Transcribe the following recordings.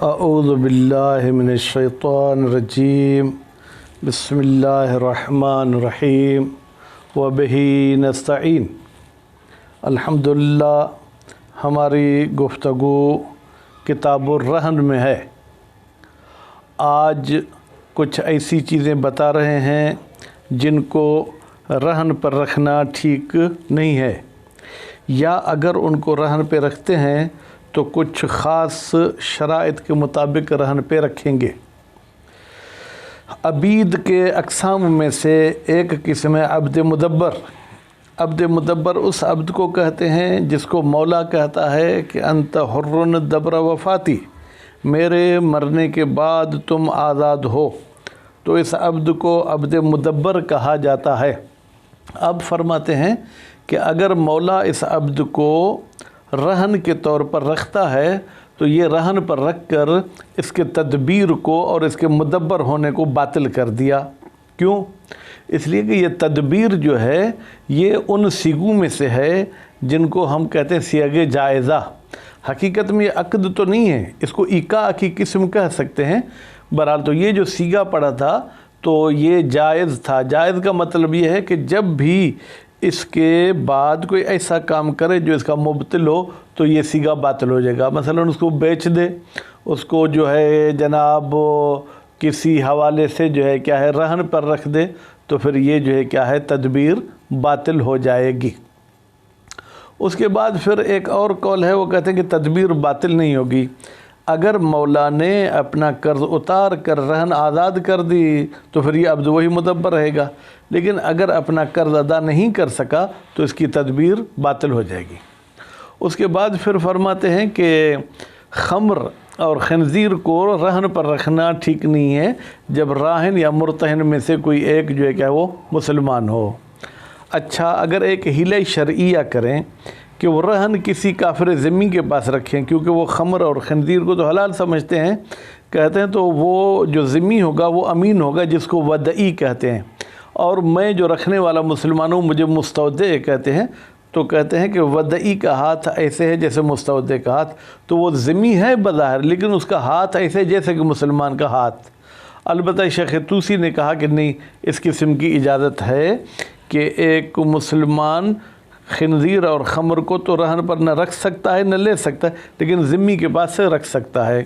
اعوذ باللہ من الشیطان الرجیم بسم اللہ الرحمن الرحیم وبہ نستعین۔ الحمدللہ، ہماری گفتگو کتاب الرہن میں ہے۔ آج کچھ ایسی چیزیں بتا رہے ہیں جن کو رہن پر رکھنا ٹھیک نہیں ہے، یا اگر ان کو رہن پہ رکھتے ہیں تو کچھ خاص شرائط کے مطابق رہن پہ رکھیں گے۔ عبید کے اقسام میں سے ایک قسم ہے عبد مدبر۔ عبد مدبر اس عبد کو کہتے ہیں جس کو مولا کہتا ہے کہ انت حر دبر وفاتی، میرے مرنے کے بعد تم آزاد ہو، تو اس عبد کو عبد مدبر کہا جاتا ہے۔ اب فرماتے ہیں کہ اگر مولا اس عبد کو رہن کے طور پر رکھتا ہے تو یہ رہن پر رکھ کر اس کے تدبیر کو اور اس کے مدبر ہونے کو باطل کر دیا۔ کیوں؟ اس لیے کہ یہ تدبیر جو ہے یہ ان سیگوں میں سے ہے جن کو ہم کہتے ہیں سیاغ جائزہ۔ حقیقت میں یہ عقد تو نہیں ہے، اس کو ایقاع کی قسم کہہ سکتے ہیں۔ بہرحال تو یہ جو سیگا پڑا تھا تو یہ جائز تھا۔ جائز کا مطلب یہ ہے کہ جب بھی اس کے بعد کوئی ایسا کام کرے جو اس کا مبطل ہو تو یہ سیگا باطل ہو جائے گا۔ مثلا اس کو بیچ دے، اس کو جو ہے جناب کسی حوالے سے جو ہے کیا ہے رہن پر رکھ دے، تو پھر یہ جو ہے کیا ہے تدبیر باطل ہو جائے گی۔ اس کے بعد پھر ایک اور قول ہے، وہ کہتے ہیں کہ تدبیر باطل نہیں ہوگی۔ اگر مولا نے اپنا قرض اتار کر رہن آزاد کر دی تو پھر یہ عبد وہی مدبر رہے گا، لیکن اگر اپنا قرض ادا نہیں کر سکا تو اس کی تدبیر باطل ہو جائے گی۔ اس کے بعد پھر فرماتے ہیں کہ خمر اور خنزیر کو رہن پر رکھنا ٹھیک نہیں ہے جب راہن یا مرتہن میں سے کوئی ایک جو ہے کہ وہ مسلمان ہو۔ اچھا، اگر ایک حیلہ شرعیہ کریں کہ وہ رہن کسی کافر ذمی کے پاس رکھیں، کیونکہ وہ خمر اور خنزیر کو تو حلال سمجھتے ہیں، کہتے ہیں تو وہ جو ذمی ہوگا وہ امین ہوگا جس کو ودعی کہتے ہیں، اور میں جو رکھنے والا مسلمان ہوں مجھے مستودع کہتے ہیں، تو کہتے ہیں کہ ودعی کا ہاتھ ایسے ہے جیسے مستودع کا ہاتھ، تو وہ ذمی ہے بظاہر لیکن اس کا ہاتھ ایسے جیسے کہ مسلمان کا ہاتھ۔ البتہ شیخ طوسی نے کہا کہ نہیں، اس قسم کی اجازت ہے کہ ایک مسلمان خنزیر اور خمر کو تو رہن پر نہ رکھ سکتا ہے نہ لے سکتا ہے، لیکن ذمی کے پاس سے رکھ سکتا ہے۔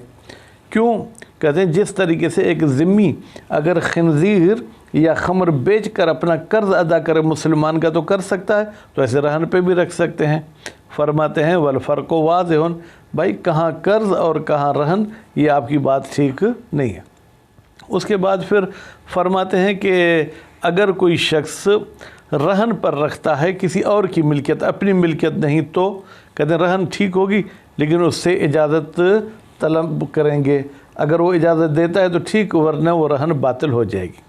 کیوں؟ کہتے ہیں جس طریقے سے ایک ذمی اگر خنزیر یا خمر بیچ کر اپنا قرض ادا کرے مسلمان کا تو کر سکتا ہے، تو ایسے رہن پہ بھی رکھ سکتے ہیں۔ فرماتے ہیں والفرق واضح، بھائی کہاں قرض اور کہاں رہن، یہ آپ کی بات ٹھیک نہیں ہے۔ اس کے بعد پھر فرماتے ہیں کہ اگر کوئی شخص رہن پر رکھتا ہے کسی اور کی ملکیت، اپنی ملکیت نہیں، تو کہتے ہیں رہن ٹھیک ہوگی لیکن اس سے اجازت طلب کریں گے۔ اگر وہ اجازت دیتا ہے تو ٹھیک، ورنہ وہ رہن باطل ہو جائے گی۔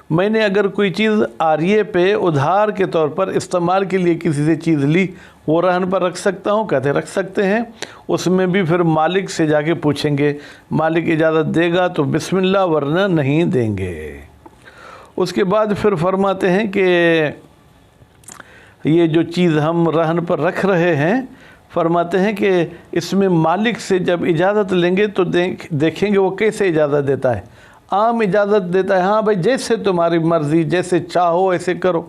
میں نے اگر کوئی چیز عاریے پہ ادھار کے طور پر استعمال کے لیے کسی سے چیز لی، وہ رہن پر رکھ سکتا ہوں؟ کہتے ہیں رکھ سکتے ہیں۔ اس میں بھی پھر مالک سے جا کے پوچھیں گے، مالک اجازت دے گا تو بسم اللہ، ورنہ نہیں دیں گے۔ اس کے بعد پھر فرماتے ہیں کہ یہ جو چیز ہم رہن پر رکھ رہے ہیں، فرماتے ہیں کہ اس میں مالک سے جب اجازت لیں گے تو دیکھیں گے وہ کیسے اجازت دیتا ہے۔ عام اجازت دیتا ہے، ہاں بھائی جیسے تمہاری مرضی، جیسے چاہو ایسے کرو،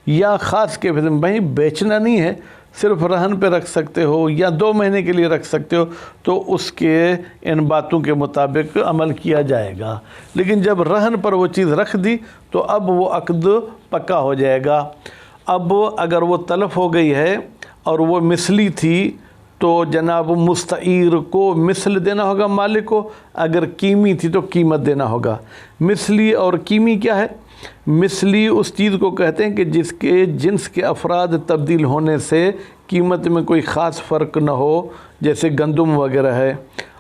یا خاص کے بھائی بیچنا نہیں ہے، صرف رہن پہ رکھ سکتے ہو یا 2 مہینے کے لیے رکھ سکتے ہو، تو اس کے ان باتوں کے مطابق عمل کیا جائے گا۔ لیکن جب رہن پر وہ چیز رکھ دی تو اب وہ عقد پکا ہو جائے گا۔ اب اگر وہ تلف ہو گئی ہے اور وہ مثلی تھی تو جناب مستعیر کو مثل دینا ہوگا مالک کو، اگر قیمی تھی تو قیمت دینا ہوگا۔ مثلی اور قیمی کیا ہے؟ مثلی اس چیز کو کہتے ہیں کہ جس کے جنس کے افراد تبدیل ہونے سے قیمت میں کوئی خاص فرق نہ ہو، جیسے گندم وغیرہ ہے،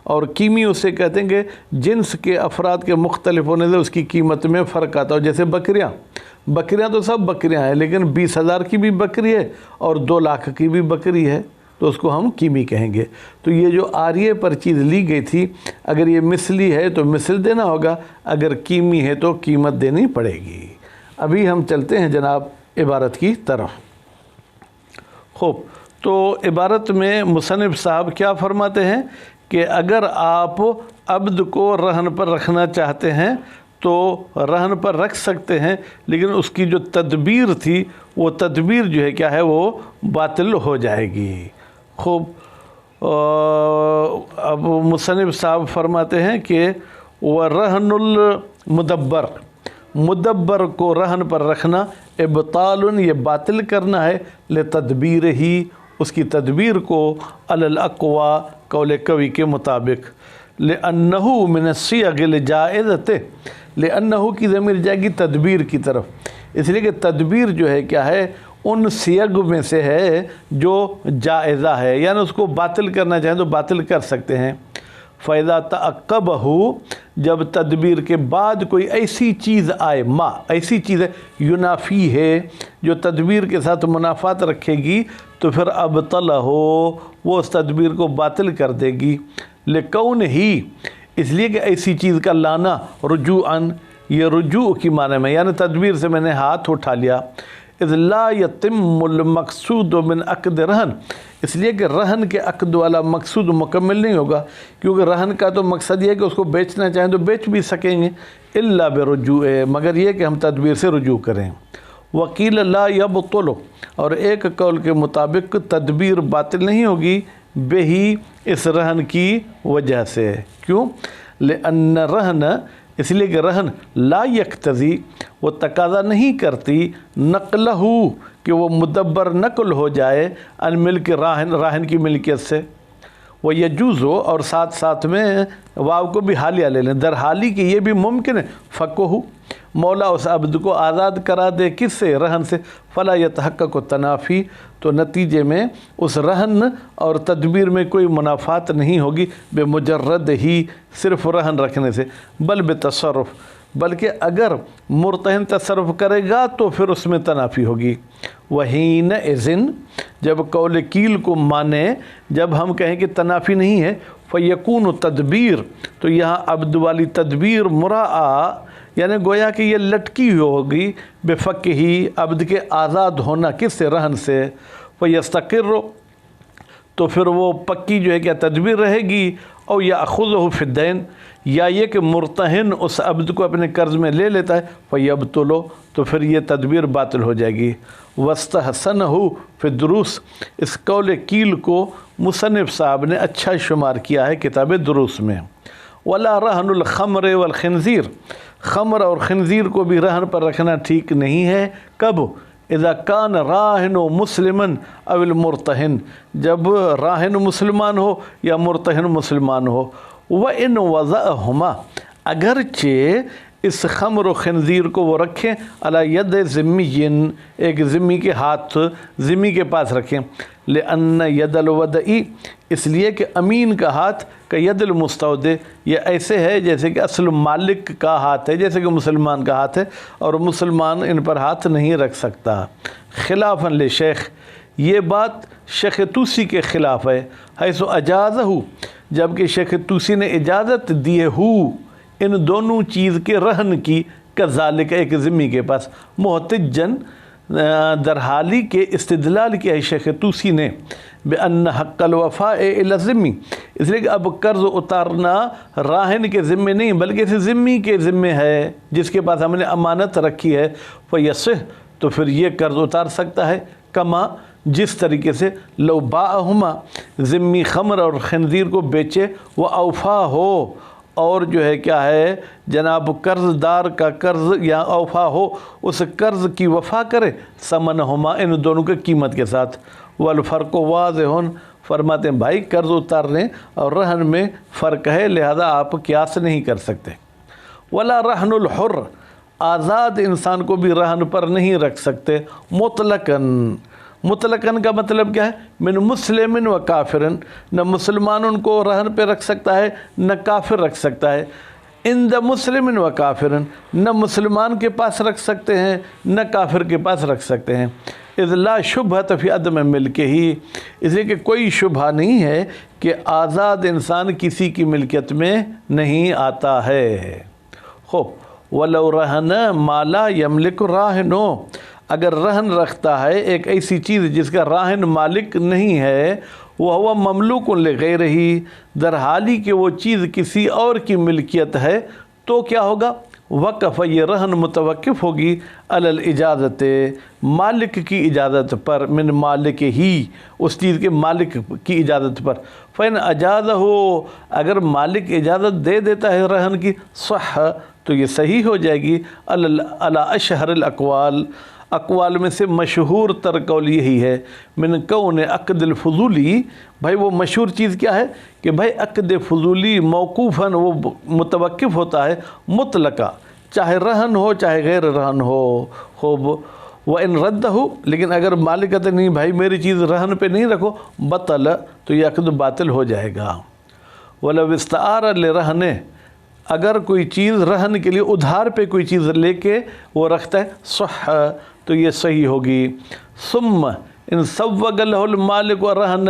اور قیمی اسے کہتے ہیں کہ جنس کے افراد کے مختلف ہونے سے اس کی قیمت میں فرق آتا ہو، جیسے بکریاں تو سب بکریاں ہیں، لیکن 20,000 کی بھی بکری ہے اور 2 لاکھ کی بھی بکری ہے، تو اس کو ہم قیمی کہیں گے۔ تو یہ جو عاریے پر چیز لی گئی تھی، اگر یہ مثلی ہے تو مثل دینا ہوگا، اگر قیمی ہے تو قیمت دینی پڑے گی۔ ابھی ہم چلتے ہیں جناب عبارت کی طرف۔ خوب، تو عبارت میں مصنف صاحب کیا فرماتے ہیں کہ اگر آپ عبد کو رہن پر رکھنا چاہتے ہیں تو رہن پر رکھ سکتے ہیں، لیکن اس کی جو تدبیر تھی وہ تدبیر جو ہے کیا ہے وہ باطل ہو جائے گی۔ خوب، اب مصنف صاحب فرماتے ہیں کہ وَرَهْنُ الْمُدَبَّرِ، مدبر کو رہن پر رکھنا ابطال، یہ باطل کرنا ہے، لتدبیر ہی، اس کی تدبیر کو، علی الاقوی، قول قوی کے مطابق، لأنہ من الصیغ الجائزۃ، لأنہ کی ضمیر جائے گی تدبیر کی طرف، اس لیے کہ تدبیر جو ہے کیا ہے ان صیغ میں سے ہے جو جائزہ ہے، یعنی اس کو باطل کرنا چاہیں تو باطل کر سکتے ہیں۔ فَإِذَا تَعَقَّبَهُ، جب تدبیر کے بعد کوئی ایسی چیز آئے، ما ایسی چیز ہے ینافی ہے جو تدبیر کے ساتھ منافات رکھے گی، تو پھر ابطلہ ہو، وہ اس تدبیر کو باطل کر دے گی، لکون ہی، اس لیے کہ ایسی چیز کا لانا رجوعاً، یہ رجوع کی معنی میں، یعنی تدبیر سے میں نے ہاتھ اٹھا لیا، اذ لا یتم المقصود من عقد رہن، اس لیے کہ رہن کے عقد والا مقصود مکمل نہیں ہوگا، کیونکہ رہن کا تو مقصد یہ ہے کہ اس کو بیچنا چاہیں تو بیچ بھی سکیں گے، الا برجوع، مگر یہ کہ ہم تدبیر سے رجوع کریں۔ وکیل لا یبطل، اور ایک قول کے مطابق تدبیر باطل نہیں ہوگی، بہی، اس رہن کی وجہ سے، کیوں؟ لأن رہن، اس لیے کہ رہن لا یقتضی، وہ تقاضا نہیں کرتی، نقلہ، کہ وہ مدبر نقل ہو جائے، ان ملک راہن، راہن کی ملکیت سے، وہ یجوز ہو، اور ساتھ ساتھ میں واو کو بھی حالیہ لے لیں، در حالی کہ یہ بھی ممکن ہے، فقہ، مولا اس عبد کو آزاد کرا دے، کس سے؟ رہن سے، فلا یتحقق تنافی، تو نتیجے میں اس رہن اور تدبیر میں کوئی منافات نہیں ہوگی، بے مجرد ہی صرف رہن رکھنے سے، بل بتصرف، بلکہ اگر مرتہن تصرف کرے گا تو پھر اس میں تنافی ہوگی۔ وحینئذ، جب قول کیل کو مانے، جب ہم کہیں کہ تنافی نہیں ہے، فیکون تدبیر، تو یہاں عبد والی تدبیر مراعا، یعنی گویا کہ یہ لٹکی ہوگی، بے فق ہی، عبد کے آزاد ہونا، کس سے؟ رہن سے، فیستقر، تو پھر وہ پکی جو ہے کیا تدبیر رہے گی، او یاخذہ فی الدین، یا یہ کہ مرتہن اس عبد کو اپنے قرض میں لے لیتا ہے، فیبطل، تو پھر یہ تدبیر باطل ہو جائے گی۔ واستحسنہ فی الدروس، اس قول کیل کو مصنف صاحب نے اچھا شمار کیا ہے کتاب دروس میں۔ ولا رہن الخمر والخنزیر، خمر اور خنزیر کو بھی رہن پر رکھنا ٹھیک نہیں ہے، کب؟ اذا کان راہن مسلمن او المرتہن، جب راہن مسلمان ہو یا مرتہن مسلمان ہو، وَإِنْ وَضَعَهُمَا، اگرچہ اس خمر و خنزیر کو وہ رکھیں، علی ید ذمی، ایک ذمی کے ہاتھ، ذمی کے پاس رکھیں، لأن ید الودعی، اس لیے کہ امین کا ہاتھ کا ید المستودع، یہ ایسے ہے جیسے کہ اصل مالک کا ہاتھ ہے، جیسے کہ مسلمان کا ہاتھ ہے، اور مسلمان ان پر ہاتھ نہیں رکھ سکتا۔ خلافاً لشیخ، یہ بات شیخ توسی کے خلاف ہے، حیث اجازہ، جبکہ شیخ توسی نے اجازت دیے ہو ان دونوں چیز کے رہن کی، کذالک، ایک ذمی کے پاس، محتجن، در حالی کے استدلال کیا ہے شیخ توسی نے، بأن حق الوفاء الی الذمی، اس لیے کہ اب قرض اتارنا راہن کے ذمے نہیں بلکہ اس ذمی کے ذمے ہے جس کے پاس ہم نے امانت رکھی ہے، فیصح، تو پھر یہ قرض اتار سکتا ہے، کما، جس طریقے سے، لو باہما، ذمی خمر اور خنزیر کو بیچے، وہ اوفا ہو، اور جو ہے کیا ہے جناب قرض دار کا قرض یا اوفا ہو، اس قرض کی وفا کرے، ثمنہما، ان دونوں کے قیمت کے ساتھ، والفرق واضح، فرماتے ہیں بھائی قرض اتارنے اور رہن میں فرق ہے، لہذا آپ قیاس نہیں کر سکتے۔ ولا رہن الحر، آزاد انسان کو بھی رہن پر نہیں رکھ سکتے، مطلقاً، مطلقاً کا مطلب کیا ہے؟ من مسلم و کافرن، نہ مسلمان ان کو رہن پہ رکھ سکتا ہے نہ کافر رکھ سکتا ہے، عند مسلم و کافرن، نہ مسلمان کے پاس رکھ سکتے ہیں نہ کافر کے پاس رکھ سکتے ہیں، اذ لا شبہۃ فی عدم ملکہ ہی، اس لیے کہ کوئی شبہ نہیں ہے کہ آزاد انسان کسی کی ملکیت میں نہیں آتا ہے۔ خوب، ولو رہن ما لا یملک راہنو، اگر رہن رکھتا ہے ایک ایسی چیز جس کا راہن مالک نہیں ہے، وہ مملوک لغیرہ، در حالی کہ وہ چیز کسی اور کی ملکیت ہے، تو کیا ہوگا؟ وقف، یہ رہن متوقف ہوگی علی الاجازت، مالک کی اجازت پر، من مالک ہی، اس چیز کے مالک کی اجازت پر۔ فإن اجازہ ہو، اگر مالک اجازت دے دیتا ہے رہن کی، صح، تو یہ صحیح ہو جائے گی، علی اشہر الاقوال، اقوال میں سے مشہور تر قول یہی ہے، من کون عقد الفضولی، بھائی وہ مشہور چیز کیا ہے کہ بھائی عقد فضولی موقوفاً، وہ متوقف ہوتا ہے، مطلقہ، چاہے رہن ہو چاہے غیر رہن ہو وَإِن رَدَّهُ، لیکن اگر مالک کہتے نہیں بھائی میری چیز رہن پہ نہیں رکھو، بطل، تو یہ عقد باطل ہو جائے گا۔ وَلَوْ اسْتَعَارَ لِرَهْنِهِ، اگر کوئی چیز رہن کے لیے ادھار پہ کوئی چیز لے کے وہ رکھتا ہے، صح، تو یہ صحیح ہوگی۔ ثم ان سوّغ لہ المالک رہن،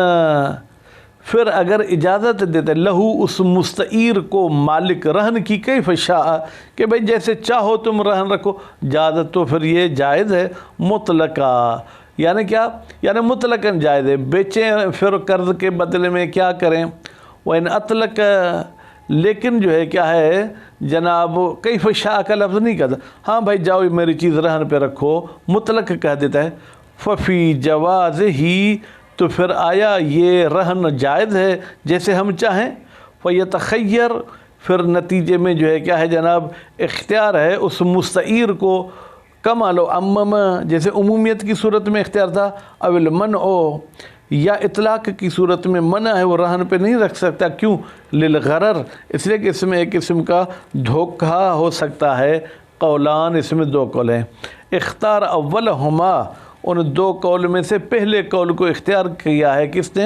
پھر اگر اجازت دیتے لہو اس مستعیر کو مالک رہن کی، کیف شاء، کہ بھئی جیسے چاہو تم رہن رکھو، اجازت، تو پھر یہ جائز ہے مطلقہ، یعنی کیا؟ یعنی مطلقاً جائز ہے، بیچیں پھر قرض کے بدلے میں کیا کریں۔ وَإِنْ أَطْلَقَ، لیکن جو ہے کیا ہے جناب، کیف شاء کا لفظ نہیں کہتا، ہاں بھائی جاؤ میری چیز رہن پہ رکھو، مطلق کہہ دیتا ہے، ففی جواز ہی، تو پھر آیا یہ رہن جائز ہے جیسے ہم چاہیں، فیتخیر، پھر نتیجے میں جو ہے کیا ہے جناب، اختیار ہے اس مستعیر کو، کما لو عمم، جیسے عمومیت کی صورت میں اختیار تھا، او المنع، یا اطلاق کی صورت میں منع ہے، وہ رہن پہ نہیں رکھ سکتا، کیوں؟ للغرر، اس لیے کہ اس میں ایک قسم کا دھوکہ ہو سکتا ہے۔ قولان، اس میں دو قول ہیں، اختار اولہما، ان دو قول میں سے پہلے قول کو اختیار کیا ہے کس نے؟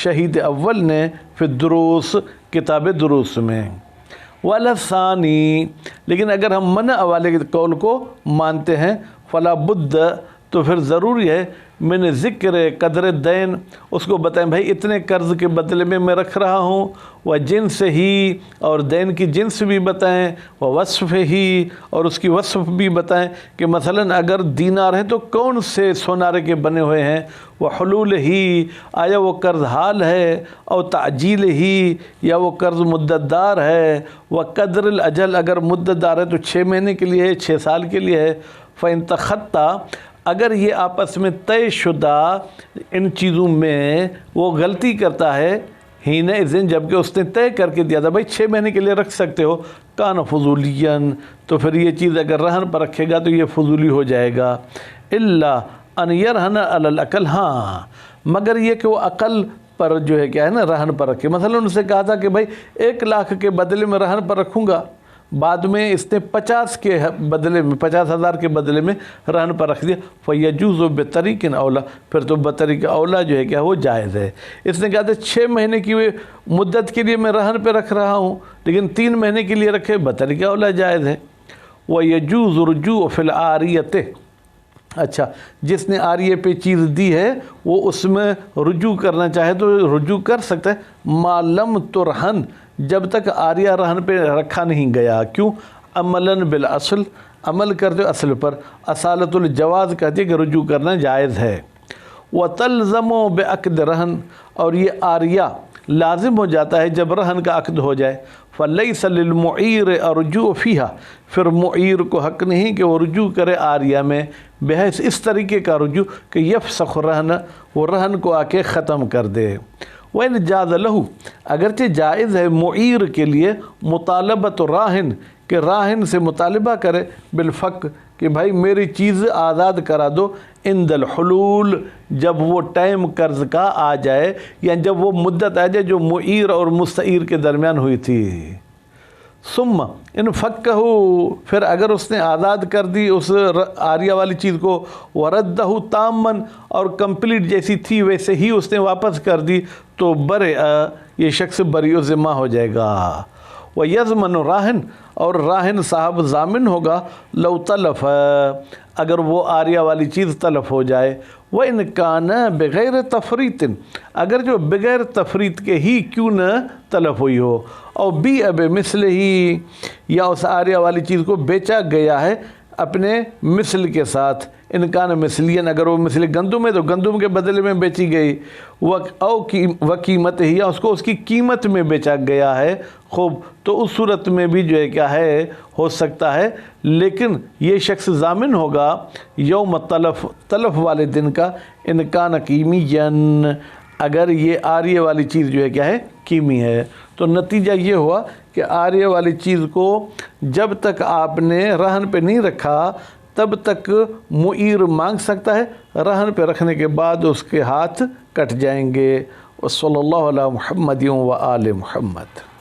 شہید اول نے، فی الدروس، کتاب دروس میں۔ وعلی الثانی، لیکن اگر ہم منع والے قول کو مانتے ہیں، فلا بد، تو پھر ضروری ہے، میں نے ذکر قدر دین، اس کو بتائیں بھائی اتنے قرض کے بدلے میں میں رکھ رہا ہوں، وہ جنس ہی، اور دین کی جنس بھی بتائیں، وہ وصف ہی، اور اس کی وصف بھی بتائیں کہ مثلا اگر دینار ہیں تو کون سے سونارے کے بنے ہوئے ہیں، وہ حلول ہی، آیا وہ قرض حال ہے، اور تعجیل ہی، یا وہ قرض مدت دار ہے، وہ قدر الاجل، اگر مدت دار ہے تو 6 مہینے کے لیے ہے، 6 سال کے لیے ہے، فَإِن تَخَطَّى، اگر یہ آپس میں طے شدہ ان چیزوں میں وہ غلطی کرتا ہے، ہین اذن، جبکہ اس نے طے کر کے دیا تھا بھائی 6 مہینے کے لیے رکھ سکتے ہو، کان فضولین، تو پھر یہ چیز اگر رہن پر رکھے گا تو یہ فضولی ہو جائے گا۔ الا ان یرہن علی العقل، ہاں مگر یہ کہ وہ عقل پر جو ہے کیا ہے نا رہن پر رکھے، مثلا ان سے کہا تھا کہ بھائی 1 لاکھ کے بدلے میں رہن پر رکھوں گا، بعد میں اس نے 50 کے بدلے میں 50,000 کے بدلے میں رہن پر رکھ دیا، فیجوز بطریق اولا، پھر تو بطریق اولا جو ہے کیا وہ جائز ہے۔ اس نے کہا تھا 6 مہینے کی مدت کے لیے میں رہن پہ رکھ رہا ہوں، لیکن 3 مہینے کے لیے رکھے، بطریق اولا جائز ہے۔ ویجوز رجوع فی العاریۃ، اچھا جس نے عاریہ پہ چیز دی ہے وہ اس میں رجوع کرنا چاہے تو رجوع کر سکتا ہے، ما لم ترہن، جب تک عاریہ رہن پہ رکھا نہیں گیا، کیوں؟ عملاً بالاصل، عمل کرتے اصل پر، اصالت الجواز کہتی ہے کہ رجوع کرنا جائز ہے۔ وَتَلْزَمُ بِعَقْدِ رہن، اور یہ عاریہ لازم ہو جاتا ہے جب رہن کا عقد ہو جائے، فَلَيْسَ لِلْمُعِيرِ الرُّجُوعُ فِيهَا، پھر معیر کو حق نہیں کہ وہ رجوع کرے عاریہ میں، بحیث اس طریقے کا رجوع کہ یفسخ رہن، وہ رہن کو آ کے ختم کر دے۔ وَإِنْ جَازَ لَهُ، اگرچہ جائز ہے معیر کے لیے مطالبت راہن، کہ راہن سے مطالبہ کرے بالفق، کہ بھائی میری چیز آزاد کرا دو، عند الحلول، جب وہ ٹائم قرض کا آ جائے، یا جب وہ مدت آ جائے جو معیر اور مستعیر کے درمیان ہوئی تھی۔ ثم ان فقہ، پھر اگر اس نے آزاد کر دی اس عاریہ والی چیز کو، وردہ تامن، اور کمپلیٹ جیسی تھی ویسے ہی اس نے واپس کر دی، تو برے، یہ شخص بری و ذمہ ہو جائے گا۔ وَيَضْمَنُ راہن، اور راہن صاحب ضامن ہوگا، لو تلف، اگر وہ عاریہ والی چیز تلف ہو جائے، وَإِنْ كَانَ بغیر تفریط، اگر جو بغیر تفریط کے ہی کیوں نہ تلف ہوئی ہو، اور بی اب مثل ہی، یا اس عاریہ والی چیز کو بیچا گیا ہے اپنے مثل کے ساتھ، انکان مثلین، اگر وہ مثل گندم ہے تو گندم کے بدلے میں بیچی گئی، وہ قیمت ہی، یا اس کو اس کی قیمت میں بیچا گیا ہے، خوب، تو اس صورت میں بھی جو ہے کیا ہے ہو سکتا ہے، لیکن یہ شخص ضامن ہوگا یوم تلف والے دن کا، انکان قیمین، اگر یہ آریہ والی چیز جو ہے کیا ہے قیمی ہے۔ تو نتیجہ یہ ہوا کہ آریہ والی چیز کو جب تک آپ نے رہن پہ نہیں رکھا تب تک معیر مانگ سکتا ہے، رہن پہ رکھنے کے بعد اس کے ہاتھ کٹ جائیں گے۔ وصلی اللہ علی محمد و آل محمد۔